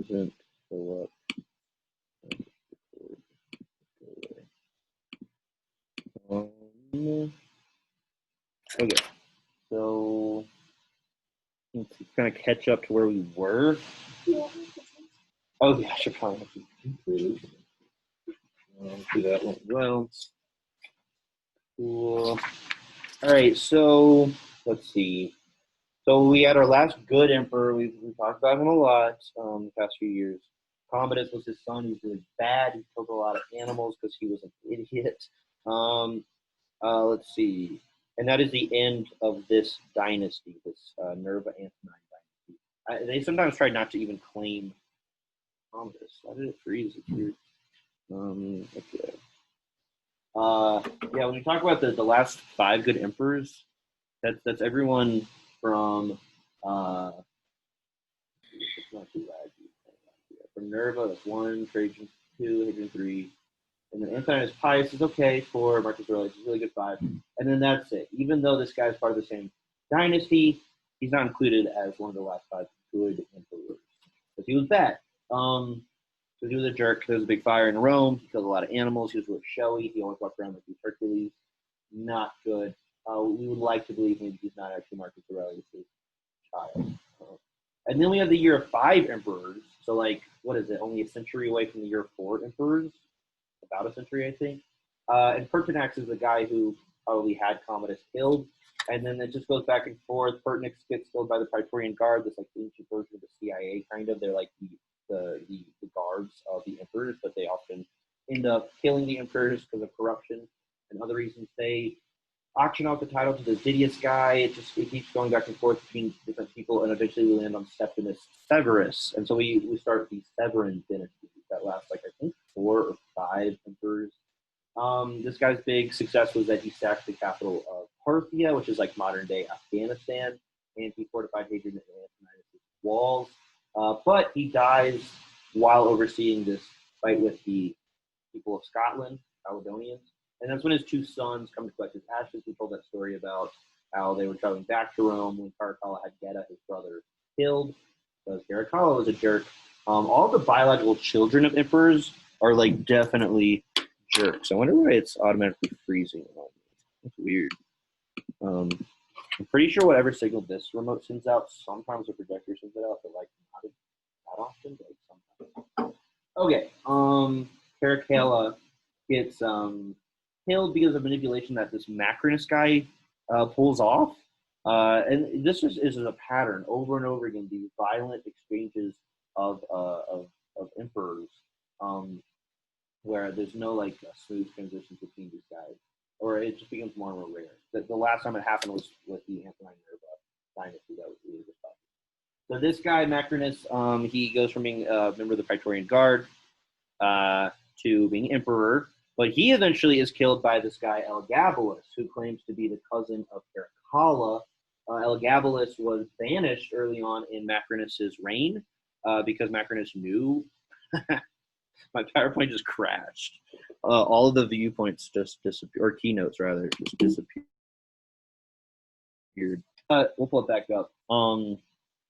Doesn't show up. Okay, so let's kind of catch up to where we were. Oh yeah, I should probably do that one as well. Cool. All right, so let's see. So we had our last good emperor. We talked about him a lot the past few years. Commodus was his son. He was really bad. He killed a lot of animals because he was an idiot. Let's see. And that is the end of this dynasty, this Nerva Antonine dynasty. They sometimes try not to even claim Commodus. Why did it freeze? It's weird. Okay. Yeah, when we talk about the last 5 good emperors, that's everyone from it's not too bad. From Nerva, that's 1, Trajan 2, Hadrian 3, and then Antoninus Pius is okay, 4, Marcus Aurelius is really good, 5, and then that's it. Even though this guy's part of the same dynasty, he's not included as one of the last 5 good emperors because he was bad. Because he was a jerk. There was a big fire in Rome. He killed a lot of animals. He was really showy. He always walked around like he was Hercules. Not good. We would like to believe maybe he's not actually Marcus Aurelius' child. And then we have the year of 5 emperors. So, like, what is it? Only a century away from the year of 4 emperors. About a century, I think. And Pertinax is the guy who probably had Commodus killed. And then it just goes back and forth. Pertinax gets killed by the Praetorian Guard, this like ancient version of the CIA, kind of. They're like the guards of the emperors, but they often end up killing the emperors because of corruption and other reasons. They auction out the title to the Didius guy. It keeps going back and forth between different people, and eventually we land on Septimus Severus. And so we start the Severan dynasty that lasts like I think 4 or 5 emperors. This guy's big success was that he sacked the capital of Parthia, which is like modern day Afghanistan, and he fortified Hadrian and Antoninus' walls. But he dies while overseeing this fight with the people of Scotland, Caledonians. And that's when his 2 sons come to collect his ashes. We told that story about how they were traveling back to Rome when Caracalla had Geta, his brother, killed because Caracalla was a jerk. All the biological children of emperors are like definitely jerks. I wonder why it's automatically freezing. That's weird. I'm pretty sure whatever signal this remote sends out, sometimes the projector sends it out, but like not that often, but like sometimes. Okay. Caracalla gets killed because of manipulation that this Macrinus guy pulls off. And this is a pattern over and over again, these violent exchanges of emperors where there's no like a smooth transition between these guys, or it just becomes more and more rare. The last time it happened was with the Antonine Nerva dynasty that was really just talking. So this guy, Macrinus, he goes from being a member of the Praetorian Guard to being emperor, but he eventually is killed by this guy Elagabalus, who claims to be the cousin of Caracalla. Elagabalus was banished early on in Macrinus's reign because Macrinus knew. My PowerPoint just crashed. All of the viewpoints just disappeared, or keynotes rather, just disappeared. We'll pull it back up.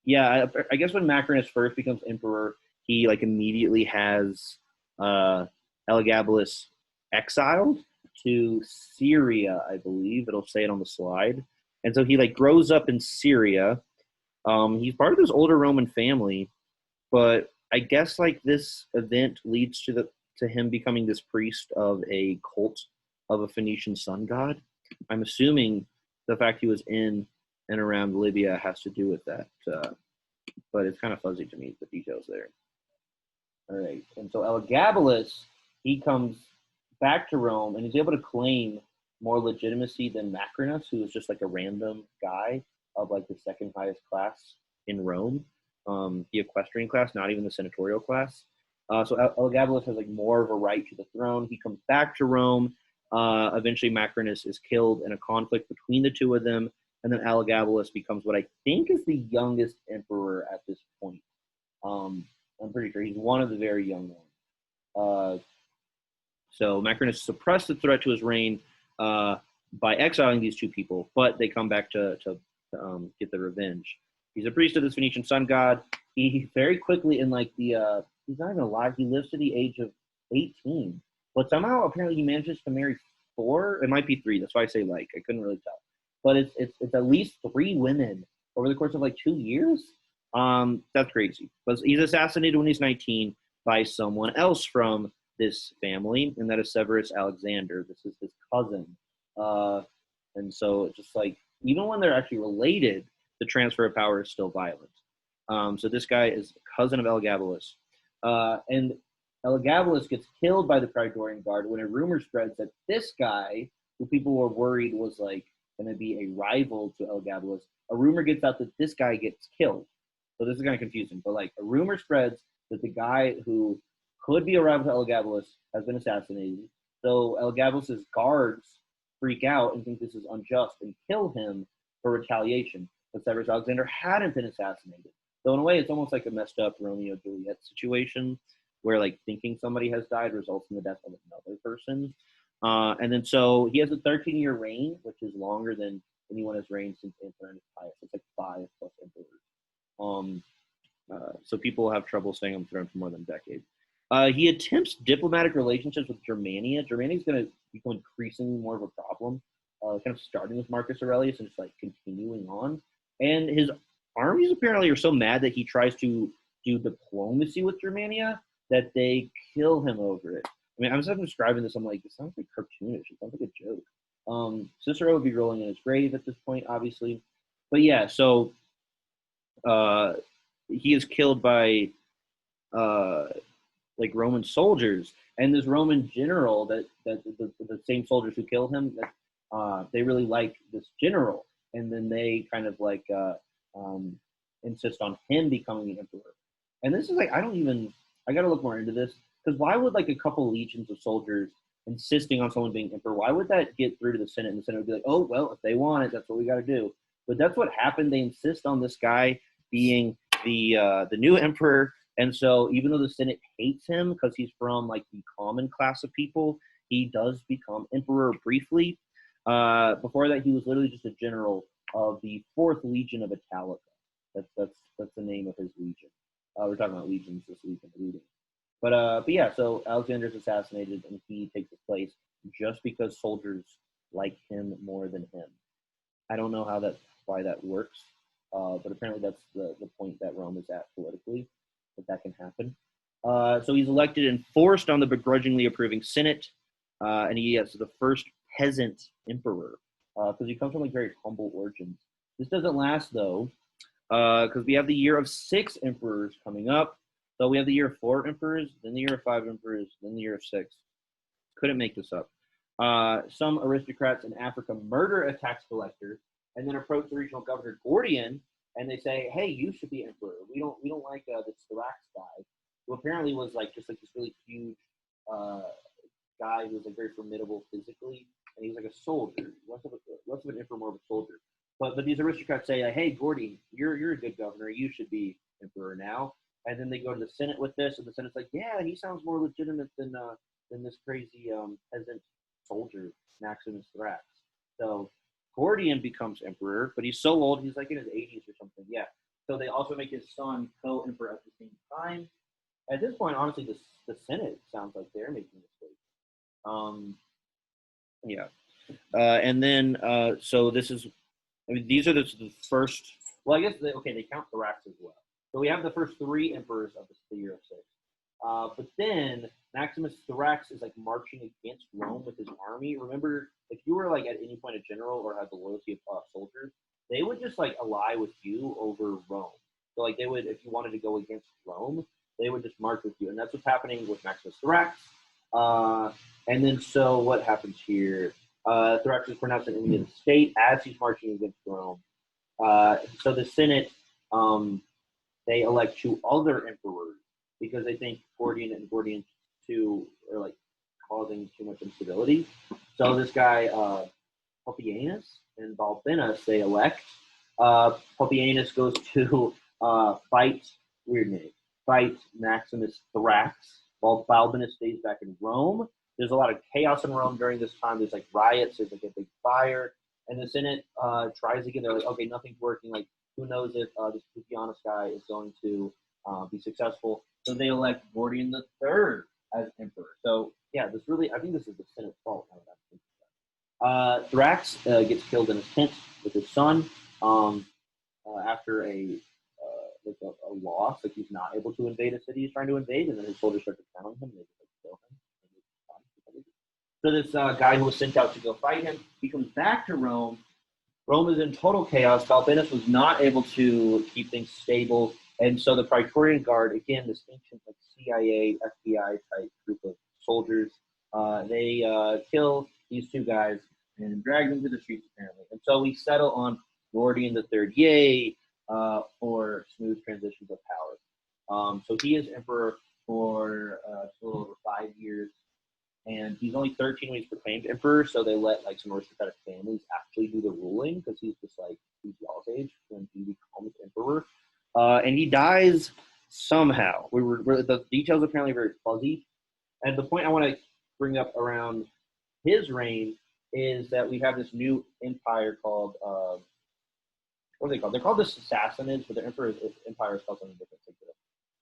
Yeah, I guess when Macrinus first becomes emperor, he like immediately has Elagabalus exiled to Syria, I believe. It'll say it on the slide. And so he like grows up in Syria. He's part of this older Roman family, but I guess like this event leads to him becoming this priest of a cult of a Phoenician sun god. I'm assuming the fact he was in and around Libya has to do with that, but it's kind of fuzzy to me, the details there. All right, and so Elagabalus, he comes back to Rome, and he's able to claim more legitimacy than Macrinus, who was just like a random guy of like the second highest class in Rome, the equestrian class, not even the senatorial class. So Elagabalus has like more of a right to the throne. He comes back to Rome. Eventually, Macrinus is killed in a conflict between the two of them, and then Elagabalus becomes what I think is the youngest emperor at this point. I'm pretty sure he's one of the very young ones. So Macrinus suppressed the threat to his reign by exiling these 2 people, but they come back to get the revenge. He's a priest of this Phoenician sun god. he very quickly in like he's not even alive. He lives to the age of 18, but somehow apparently he manages to marry four. It might be three. That's why I say like I couldn't really tell, but it's at least three women over the course of like 2 years. That's crazy. But he's assassinated when he's 19 by someone else from this family, and that is Severus Alexander. This is his cousin. Uh, and so just like even when they're actually related, the transfer of power is still violent. So this guy is a cousin of Elagabalus. And Elagabalus gets killed by the Praetorian Guard when a rumor spreads that this guy, who people were worried was like going to be a rival to Elagabalus, a rumor gets out that this guy gets killed. So this is kind of confusing, but like a rumor spreads that the guy who could be a rival to Elagabalus has been assassinated. So Elagabalus's guards freak out and think this is unjust and kill him for retaliation. But Severus Alexander hadn't been assassinated. So in a way, it's almost like a messed up Romeo Juliet situation where like thinking somebody has died results in the death of another person. And then so he has a 13-year reign, which is longer than anyone has reigned since Antoninus Pius. It's like 5 plus emperors. So people have trouble staying on the throne for more than a decade. He attempts diplomatic relationships with Germania. Germania is going to become increasingly more of a problem, kind of starting with Marcus Aurelius and just like continuing on. And his armies apparently are so mad that he tries to do diplomacy with Germania that they kill him over it. I mean, I'm just describing this. I'm like, it sounds like cartoonish. It sounds like a joke. Cicero would be rolling in his grave at this point, obviously. But yeah, so he is killed by like Roman soldiers, and this Roman general that the same soldiers who kill him, that they really like this general, and then they kind of like insist on him becoming the emperor. And this is like I got to look more into this because why would like a couple legions of soldiers insisting on someone being emperor? Why would that get through to the Senate? And the Senate would be like, oh well, if they want it, that's what we got to do. But that's what happened. They insist on this guy being the new emperor. And so even though the Senate hates him because he's from like the common class of people, he does become emperor briefly. Before that, he was literally just a general of the 4th Legion of Italica. That's the name of his legion. We're talking about legions this week in the reading. But yeah, so Alexander's assassinated and he takes his place just because soldiers like him more than him. I don't know why that works, but apparently that's the point that Rome is at politically, that can happen. So he's elected and forced on the begrudgingly approving Senate, and he is the first peasant emperor because he comes from like very humble origins. This doesn't last though, because we have the year of 6 emperors coming up. So we have the year of 4 emperors, then the year of 5 emperors, then the year of 6. Couldn't make this up. Some aristocrats in Africa murder a tax collector and then approach the regional governor Gordian and they say, "Hey, you should be emperor. We don't like this Syrax guy, who apparently was like just like this really huge guy who was like very formidable physically, and he was like a soldier, less of an emperor, more of a soldier." But these aristocrats say, "Hey, Gordian, you're a good governor. You should be emperor now." And then they go to the Senate with this, and the Senate's like, "Yeah, he sounds more legitimate than this crazy peasant soldier Maximus Thrax." So Gordian becomes emperor, but he's so old, he's like in his 80s or something. Yeah. So they also make his son co-emperor at the same time. At this point, honestly, the Senate sounds like they're making mistakes. Yeah. And then, so this is, I mean, these are the first, well, I guess, they count Thrax as well. So we have the first 3 emperors of the year of 6. But then Maximus Thrax is like marching against Rome with his army. Remember, if you were like at any point a general or had the loyalty of soldiers, they would just like ally with you over Rome. So like they would, if you wanted to go against Rome, they would just march with you, and that's what's happening with Maximus Thrax. And then so what happens here? Thrax is pronounced an enemy of the state as he's marching against Rome. So the Senate, they elect 2 other emperors because they think Gordian and Gordian 2 are like causing too much instability. So this guy, Pupienus and Balbinus, they elect. Pupienus goes to fight Maximus Thrax, while Balbinus stays back in Rome. There's a lot of chaos in Rome during this time. There's like riots, there's like a big fire, and the Senate tries again. They're like, okay, nothing's working. Like, who knows if this Pupienus guy is going to be successful. So they elect Gordian the Third as emperor. So yeah, this really, I think this is the Senate's fault. Now that I'm thinking about it. Thrax gets killed in his tent with his son after a loss. Like he's not able to invade a city he's trying to invade, and then his soldiers start to pound him. And they just kill him. So this guy who was sent out to go fight him, he comes back to Rome. Rome is in total chaos. Balbinus was not able to keep things stable, and so the Praetorian Guard, again, this ancient like CIA, FBI type group of soldiers, they kill these two guys and drag them to the streets apparently. And so we settle on Gordian the Third. Yay for smooth transitions of power. So he is emperor for a little over 5 years. And he's only 13 when he's proclaimed emperor, so they let like some aristocratic families actually do the ruling because he's just like he's y'all's age when he becomes emperor. And he dies somehow. The details are apparently very fuzzy. And the point I want to bring up around his reign is that we have this new empire called what are they called? They're called the Sassanids, but their empire is called something different, like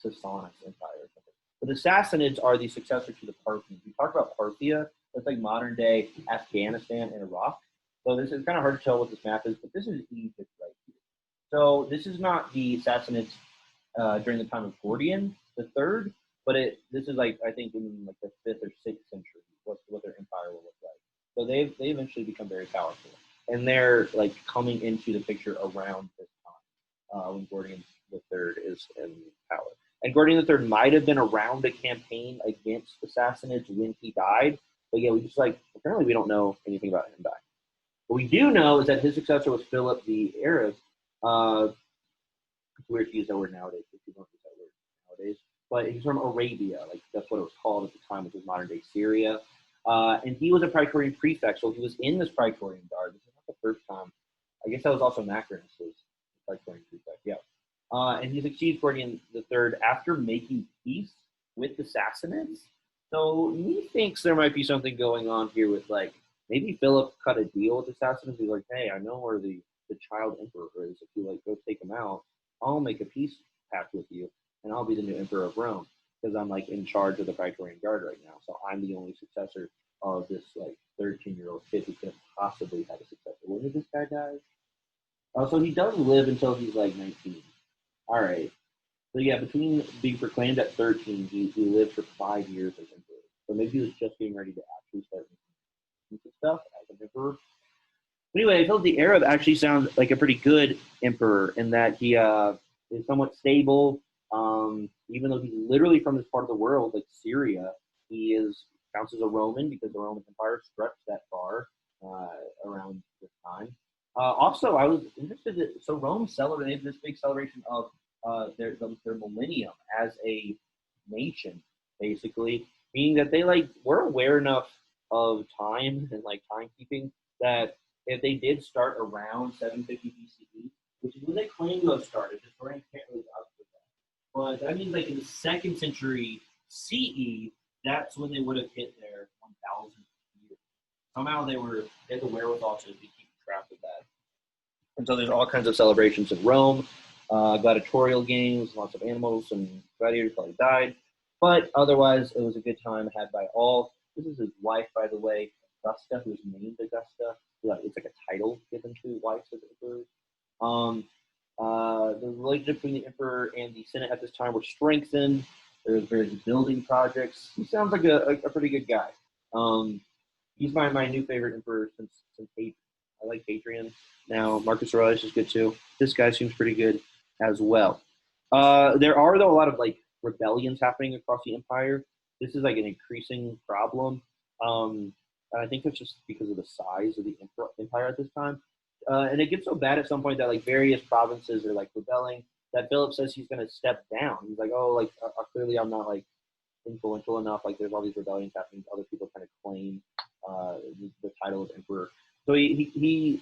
the Sassanid Empire or something. But the Sassanids are the successor to the Parthians. We talk about Parthia, that's like modern day Afghanistan and Iraq. So this is kind of hard to tell what this map is, but this is Egypt right here. So this is not the Sassanids during the time of Gordian the Third, but this is like I think in like the 5th or 6th century what their empire will look like. So they eventually become very powerful, and they're like coming into the picture around this time when Gordian the Third is in power. And Gordian the Third might have been around a campaign against the Sassanids when he died, but yeah, we just like apparently we don't know anything about him dying. What we do know is that his successor was Philip the Arab. It's weird to use that word nowadays because people don't use that word nowadays. But he's from Arabia, like that's what it was called at the time, which was modern day Syria. And he was a Praetorian prefect, so he was in this Praetorian Guard. This is not the first time. I guess that was also Macrinus' Praetorian prefect, yeah. And he succeeds Gordian the Third after making peace with the Sassanids. So he thinks there might be something going on here with like maybe Philip cut a deal with the Sassanids. He's like, hey, I know where the child emperor is. If you like go take him out, I'll make a peace pact with you, and I'll be the new emperor of Rome because I'm like in charge of the Praetorian Guard right now. So I'm the only successor of this like 13-year-old kid who couldn't possibly have a successor. When did this guy die? So he does live until he's like 19. All right. So yeah, between being proclaimed at 13, he lived for 5 years as emperor. So maybe he was just getting ready to actually start making stuff as an emperor. But anyway, Philip the Arab actually sounds like a pretty good emperor in that he is somewhat stable. Even though he's literally from this part of the world, like Syria, he counts as a Roman because the Roman Empire stretched that far around this time. Also, I was interested so Rome celebrated this big celebration of their millennium as a nation, basically, meaning that they like were aware enough of time and like timekeeping that if they did start around 750 BCE, which is when they claim to have started, historians can't really vouch for that. But that means like in the 2nd century CE, that's when they would have hit their 1,000th year. Somehow they had the wherewithal to keep track of that. And so there's all kinds of celebrations in Rome, gladiatorial games, lots of animals, and gladiators probably died. But otherwise, it was a good time had by all. This is his wife, by the way, Augusta, who was named Augusta. It's like a title given to wives of emperors. The relationship between the emperor and the Senate at this time were strengthened. There was various building projects. He sounds like a pretty good guy. He's my new favorite emperor since Hadrian. I like Hadrian. Now Marcus Aurelius is good too. This guy seems pretty good as well. There are though a lot of like rebellions happening across the empire. This is like an increasing problem. And I think it's just because of the size of the empire at this time. And it gets so bad at some point that like various provinces are like rebelling that Philip says he's going to step down. He's like, oh, like clearly I'm not like influential enough. Like there's all these rebellions happening. Other people kind of claim the title of emperor. So he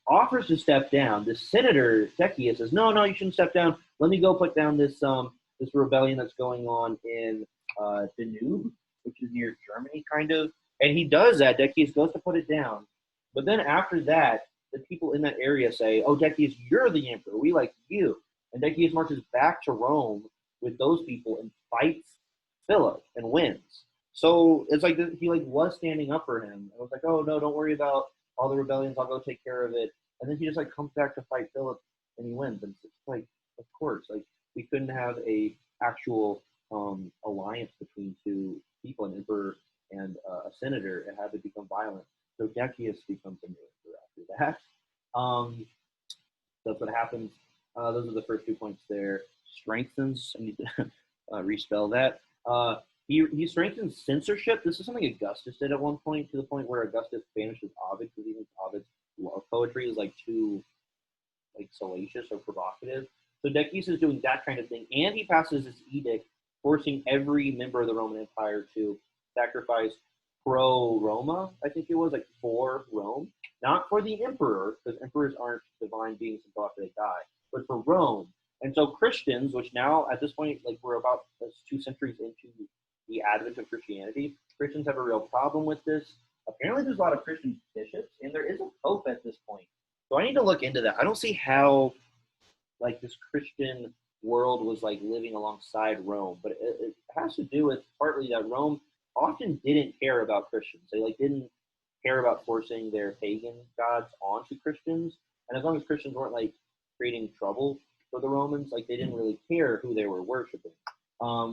offers to step down. The senator Decius says, no, you shouldn't step down. Let me go put down this rebellion that's going on in Danube, which is near Germany, kind of. And he does that. Decius goes to put it down. But then after that, the people in that area say, oh, Decius, you're the emperor. We like you. And Decius marches back to Rome with those people and fights Philip and wins. So it's like he like was standing up for him. I was like, oh no, don't worry about all the rebellions. I'll go take care of it. And then he just like comes back to fight Philip and he wins. And it's like, of course, like we couldn't have a actual alliance between two people, an emperor and a senator. It had to become violent. So Decius becomes a new emperor after that. That's what happens. Those are the first 2 points there. Strengthens. I need to respell that. He strengthens censorship. This is something Augustus did at one point, to the point where Augustus banishes Ovid because he thinks Ovid's love poetry is like too like salacious or provocative. So Decius is doing that kind of thing, and he passes this edict forcing every member of the Roman Empire to sacrifice pro Roma, I think it was, like for Rome, not for the emperor, because emperors aren't divine beings until after they die, but for Rome. And so Christians, which now at this point, like we're about 2 centuries into the advent of Christianity, Christians have a real problem with this. Apparently there's a lot of Christian bishops, and there is a pope at this point. So I need to look into that. I don't see how like this Christian world was like living alongside Rome, but it has to do with partly that Rome often didn't care about Christians. They like didn't care about forcing their pagan gods onto Christians, and as long as Christians weren't like creating trouble for the Romans, like they didn't really care who they were worshiping.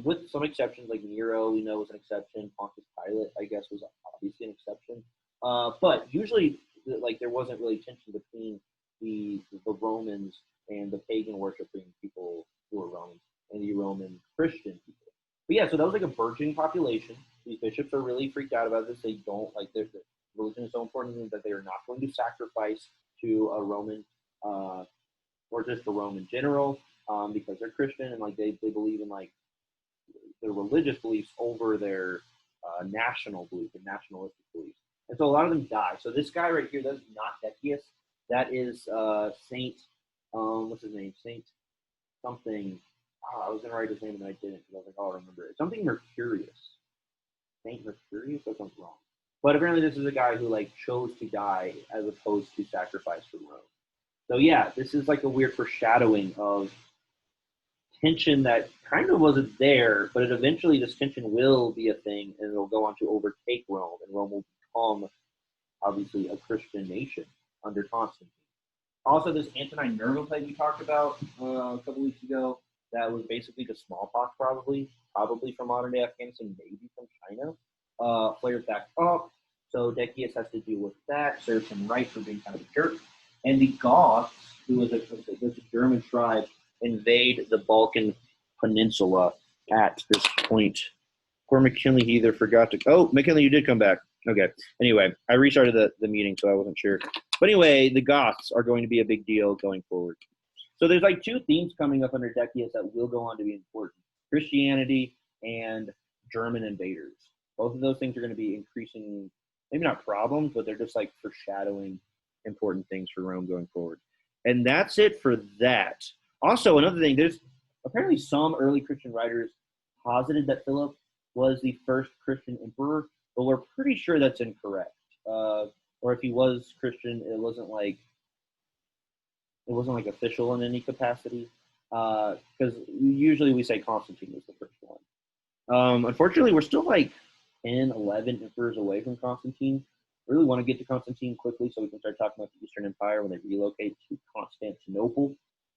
With some exceptions, like Nero, we know was an exception. Pontius Pilate, I guess, was obviously an exception. But usually, like there wasn't really tension between the Romans and the pagan worshiping people who were Romans and the Roman Christian people. But yeah, so that was like a burgeoning population. These bishops are really freaked out about this. They don't like their religion is so important to them that they are not going to sacrifice to a Roman or just a Roman general because they're Christian and like they believe in like their religious beliefs over their national belief and nationalistic beliefs. And so a lot of them die. So this guy right here, that's not Decius. That is Saint, what's his name? Saint something. Oh, I was going to write his name and I didn't because I was like, oh, I remember it. Something Mercurius. Saint Mercurius? That sounds wrong. But apparently this is a guy who like chose to die as opposed to sacrifice for Rome. So yeah, this is like a weird foreshadowing of tension that kind of wasn't there, but eventually this tension will be a thing and it'll go on to overtake Rome, and Rome will become obviously a Christian nation under Constantine. Also, this Antonine Nerva plague we talked about a couple weeks ago, that was basically the smallpox probably from modern-day Afghanistan, maybe from China, flares back up. So Decius has to deal with that, serves him right for being kind of a jerk. And the Goths, who was a German tribe, invade the Balkan Peninsula at this point. Poor McKinley, he either forgot to... Oh, McKinley, you did come back. Okay. Anyway, I restarted the meeting, so I wasn't sure. But anyway, the Goths are going to be a big deal going forward. So there's like 2 themes coming up under Decius that will go on to be important. Christianity and German invaders. Both of those things are going to be increasing, maybe not problems, but they're just like foreshadowing important things for Rome going forward. And that's it for that. Also, another thing, there's apparently some early Christian writers posited that Philip was the first Christian emperor, but we're pretty sure that's incorrect. Or if he was Christian, it wasn't like official in any capacity. Because usually we say Constantine was the first one. Unfortunately, we're still like 10, 11 emperors away from Constantine. Really want to get to Constantine quickly so we can start talking about the Eastern Empire when they relocate to Constantinople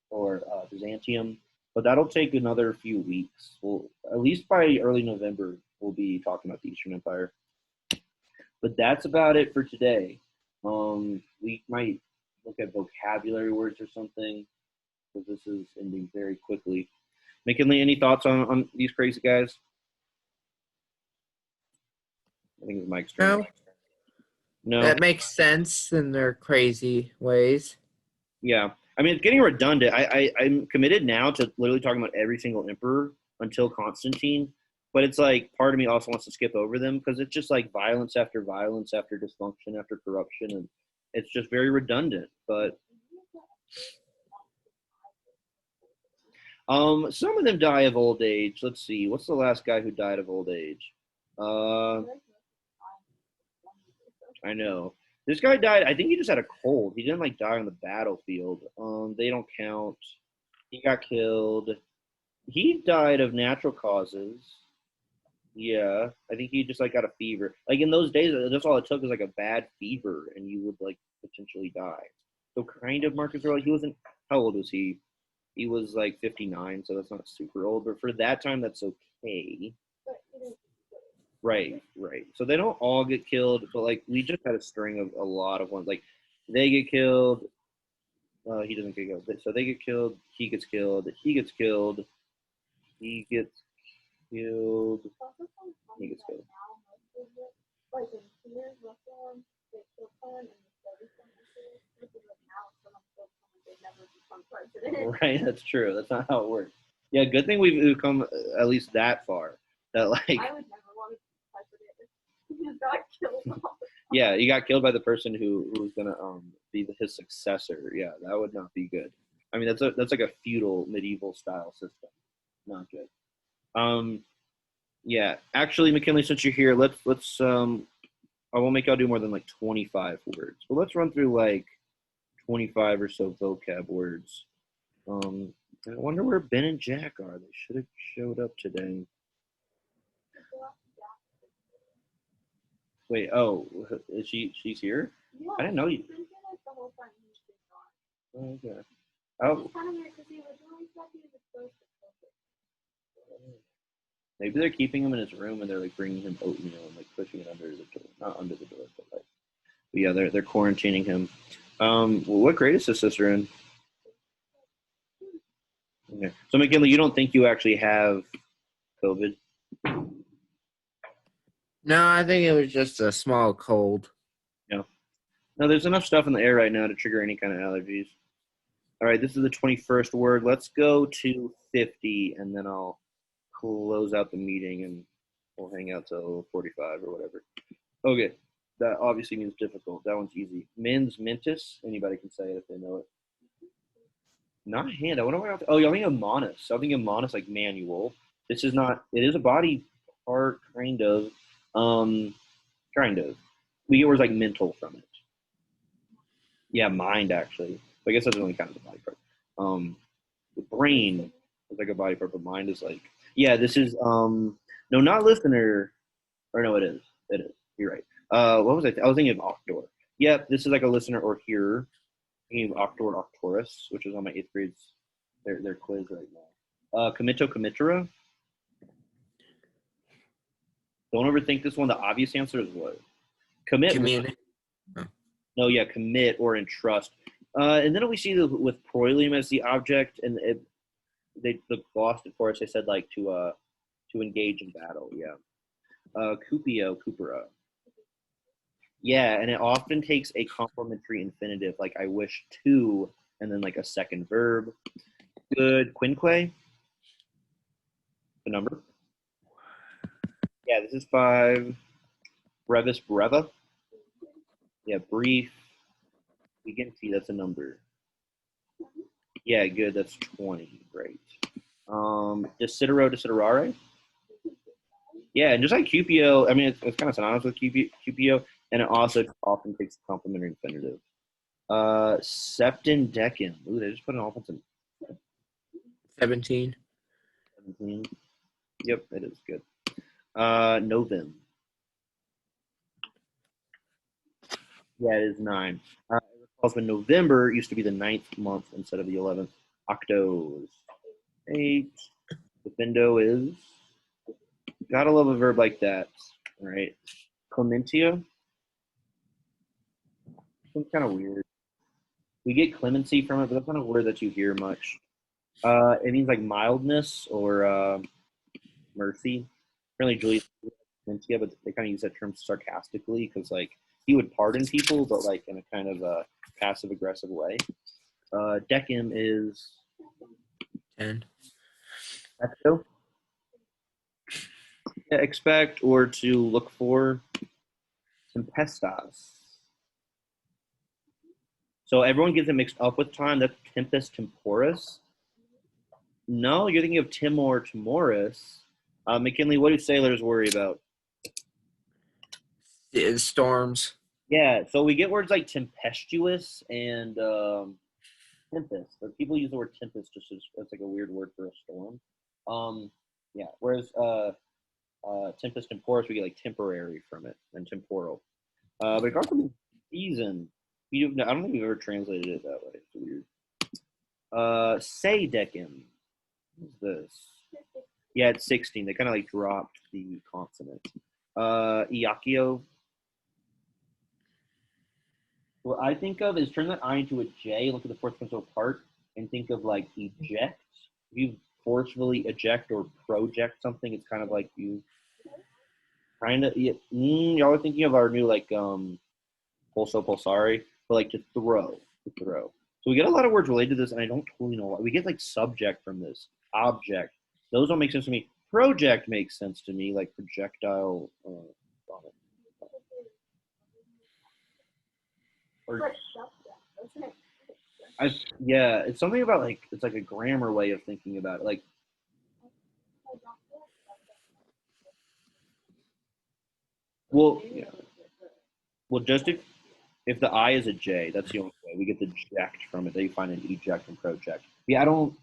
or Byzantium. But that'll take another few weeks. Well, at least by early November, we'll be talking about the Eastern Empire. But that's about it for today. We might look at vocabulary words or something, because this is ending very quickly. McKinley, any thoughts on these crazy guys? I think it's Mike's turn. No. That makes sense in their crazy ways. Yeah. I mean, it's getting redundant. I'm committed now to literally talking about every single emperor until Constantine. But it's like part of me also wants to skip over them because it's just like violence after dysfunction after corruption. And it's just very redundant. But some of them die of old age. Let's see. What's the last guy who died of old age? I know. This guy died, I think he just had a cold. He didn't, like, die on the battlefield. They don't count. He got killed. He died of natural causes. Yeah, I think he just like got a fever. Like in those days, that's all it took was like a bad fever, and you would like potentially die. So kind of Marcus Aurelius. He wasn't. How old was he? He was like 59, so that's not super old. But for that time, that's okay. Right, right. So they don't all get killed, but like we just had a string of a lot of ones. Like they get killed. He doesn't get killed. So they get killed. He gets killed. He gets killed. He gets killed. He gets killed. Right, that's true. That's not how it works. Yeah, good thing we've come at least that far. That like, I would never want to be president if he got killed. Yeah, he got killed by the person who was gonna be his successor. Yeah, that would not be good. I mean, that's like a feudal medieval style system. Not good. Yeah, actually, McKinley, since you're here, let's I won't make y'all do more than like 25 words. But let's run through like 25 or so vocab words. I wonder where Ben and Jack are. They should have showed up today. Wait, oh, is she's here? Yeah, I didn't know you. Oh, okay. Oh. Maybe they're keeping him in his room and they're like bringing him oatmeal and like pushing it under the door, not under the door, but like. But yeah, they're quarantining him. What grade is his sister in? Okay. So McKinley, you don't think you actually have COVID? No, I think it was just a small cold. No. No, there's enough stuff in the air right now to trigger any kind of allergies. All right, this is the 21st word. Let's go to 50, and then I'll close out the meeting, and we'll hang out till 45 or whatever. Okay, that obviously means difficult. That one's easy. Mens mentis. Anybody can say it if they know it. Not hand. I wonder why. Oh, you're thinking of manus. I'm thinking of manus like manual. This is not. It is a body part, kind of. Kind of. We get words like mental from it. Yeah, mind actually. I guess that doesn't really count as a body part. The brain is like a body part, but mind is like. Yeah, this is no, not listener. Or no, it is. It is. You're right. What was I? I was thinking of octor. Yep, this is like a listener or hearer. Thinking of octor or octorus, which is on my 8th grade's their quiz right now. Commito commitera. Don't overthink this one. The obvious answer is what? Commit. Community. No, yeah, commit or entrust. And then we see with proilium as the object, and they glossed it for us. They said like to engage in battle. Yeah. Cupio, cupera. Yeah, and it often takes a complementary infinitive, like I wish to, and then like a second verb. Good. Quinque. The number. Yeah, this is 5. Brevis breva. Yeah, brief. We can see that's a number. Yeah, good. That's 20. Great. Desidero, desiderare. Yeah, and just like Cupio, I mean, it's kind of synonymous with Cupio, and it also often takes a complementary infinitive. Septin decim. Ooh, they just put an offense in 17. 17. Yep, it is good. Novem. Yeah, it is 9. It recalls when November used to be the 9th month instead of the 11th. Octo is 8. Defendo is. Gotta love a verb like that, right? Clementia. It's kind of weird. We get clemency from it, but that's not a word that you hear much. It means like mildness or mercy. Apparently, Julius Clementia, but they kind of use that term sarcastically because like he would pardon people, but like in a kind of a passive aggressive way. Decim is 10. Exo. Yeah, expect or to look for. Tempestas. So everyone gets it mixed up with time. That's tempest temporis. No, you're thinking of Timor Timoris. McKinley, what do sailors worry about? Storms. Yeah, so we get words like tempestuous and tempest. But people use the word tempest just as like a weird word for a storm. Yeah. Whereas tempest temporis, we get like temporary from it and temporal. But it also means season. I don't think we've ever translated it that way. It's weird. Sedekim. What is this? Yeah, it's 16. They kind of like dropped the consonant. Iakio. What I think of is turn that I into a J, look at the fourth principal part, and think of like eject. If you forcefully eject or project something, it's kind of like you kind of y'all are thinking of our new like pulso pulsari, but like to throw. So we get a lot of words related to this, and I don't totally know why. We get like subject from this, object. Those don't make sense to me. Project makes sense to me, like projectile. Or yeah, it's something about like it's like a grammar way of thinking about it. Like, well, yeah. Well, just if the I is a J, that's the only way we get the eject from it. That you find an eject and project. Yeah, I don't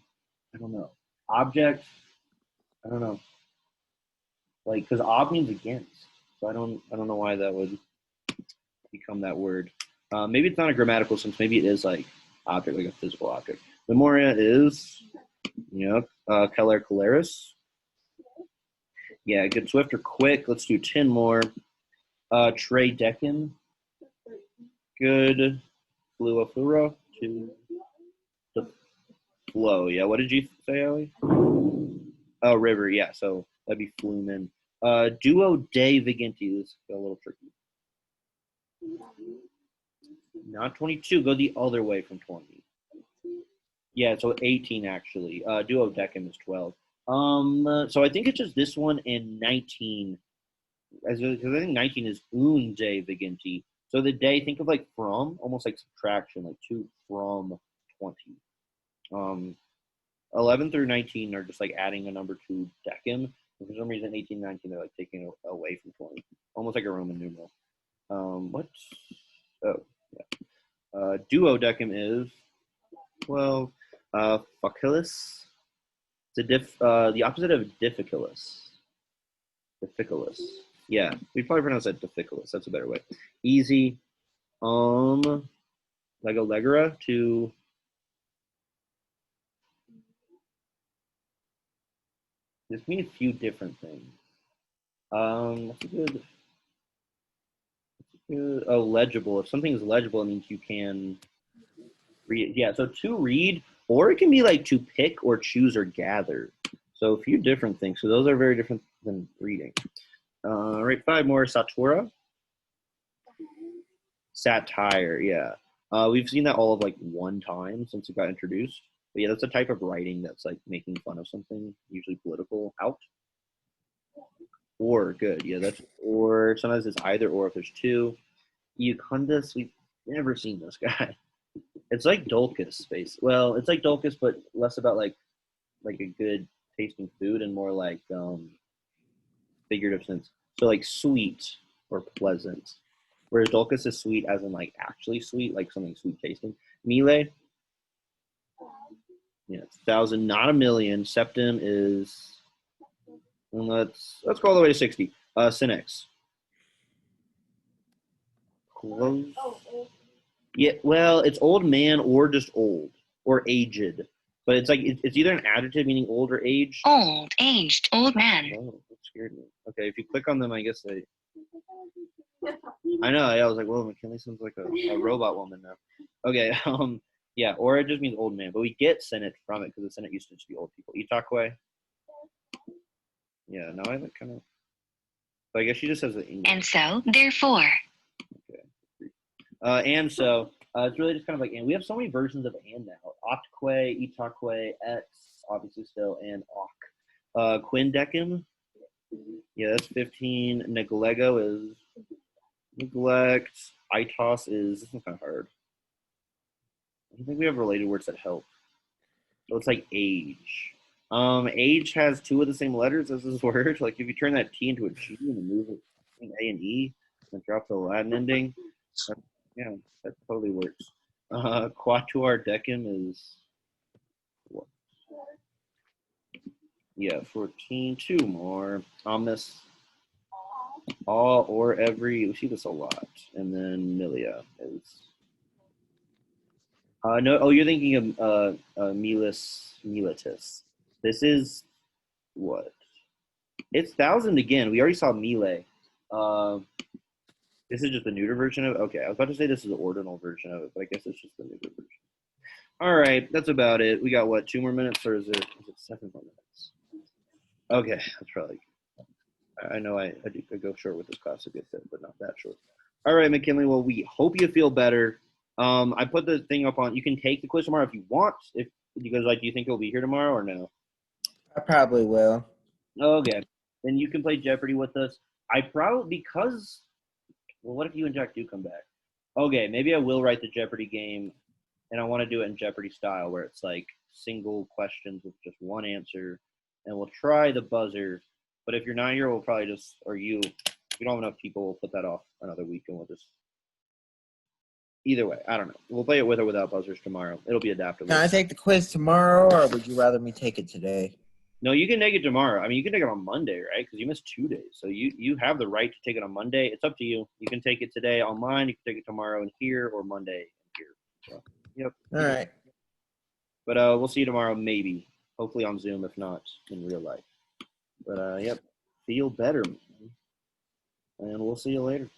know. Object, I don't know. Like, because ob means against, so I don't know why that would become that word. Maybe it's not a grammatical sense. Maybe it is like object, like a physical object. Memoria is, Keller Caleris. Yeah, good swift or quick. Let's do 10 more. Trey Decken. Good. Fluafura. To the flow. Yeah, what did you say, Ellie? Oh, river. Yeah, so that'd be flumen. Duo de Vigenti. This is a little tricky. Not 22. Go the other way from 20. Yeah, so 18 actually. Duodecim is 12. So I think it's just this one and 19. Because I think 19 is un de Vigenti. So the day, think of like from, almost like subtraction, like 2 from 20. Um, 11 through 19 are just like adding a number to decim. And for some reason, 18, 19, they're like taking away from 20. Almost like a Roman numeral. What? Oh, yeah. Duodecim is 12. Facilis. The opposite of difficilus. Difficilus. Yeah, we probably pronounce that difficilus. That's a better way. Easy. Lego Legora to. This means a few different things. That's a good. Oh, legible. If something is legible, it means you can read it. Yeah, so to read, or it can be like to pick or choose or gather. So a few different things. So those are very different than reading. All right, 5 more. Satura. Satire, yeah. We've seen that all of like one time since it got introduced. But yeah, that's a type of writing that's like making fun of something, usually political. Out. Or good, yeah, that's or sometimes it's either or if there's two. Eucundus, we've never seen this guy. It's like Dulcus space. Well, it's like Dulcus, but less about like a good tasting food and more like figurative sense. So like sweet or pleasant. Whereas Dulcus is sweet as in like actually sweet, like something sweet tasting. Mile, yeah, 1,000, not a million. Septim is let's go all the way to 60. Synex. Close. Yeah, well, it's old man or just old or aged. But it's like it's either an adjective meaning old or aged. Old, aged, old man. Oh, that scared me. Okay, if you click on them, I guess they. I know. Yeah, I was like, well, McKinley sounds like a robot woman now. Okay. Yeah, or it just means old man, but we get Senate from it because the Senate used to just be old people. Itakwe. Yeah. Now I like kind of. But I guess she just says the English. And so, therefore. Okay. And so it's really just kind of like, and we have so many versions of and now. Octque, Itakwe, X, obviously still, and Oc. Quindecim. Yeah, that's 15. Neglego is neglect. Itos is, this one's kind of hard. I think we have related words that help. So it's like age. Age has 2 of the same letters as this word. Like if you turn that T into a G and move it between A and E and drop the Latin ending, yeah, that totally works. Quatuor decim is what? Yeah, 14. 2 more. Omnis. All or every. We see this a lot. And then Milia is. No. Oh, you're thinking of Militus. This is what? It's 1,000 again. We already saw Melee. This is just the neuter version of it. Okay, I was about to say this is the ordinal version of it, but I guess it's just the neuter version. All right, that's about it. We got what, 2 more minutes, or is it 7 more minutes? Okay, that's probably. I know I go short with this class a good bit, but not that short. All right, McKinley. Well, we hope you feel better. I put the thing up on. You can take the quiz tomorrow if you want. If because like, do you think he'll be here tomorrow or no? I probably will. Okay, then you can play Jeopardy with us. I probably because. Well, what if you and Jack do come back? Okay, maybe I will write the Jeopardy game, and I want to do it in Jeopardy style, where it's like single questions with just one answer, and we'll try the buzzer. But if you're not here, we'll probably just, or you, if we don't have enough people, we'll put that off another week, and we'll just. Either way, I don't know. We'll play it with or without buzzers tomorrow. It'll be adaptable. Can I take the quiz tomorrow, or would you rather me take it today? No, you can take it tomorrow. I mean, you can take it on Monday, right? Because you missed 2 days. So you have the right to take it on Monday. It's up to you. You can take it today online. You can take it tomorrow in here or Monday in here. So, yep. All right. But we'll see you tomorrow, maybe. Hopefully on Zoom, if not in real life. But, yep. Feel better, man. And we'll see you later.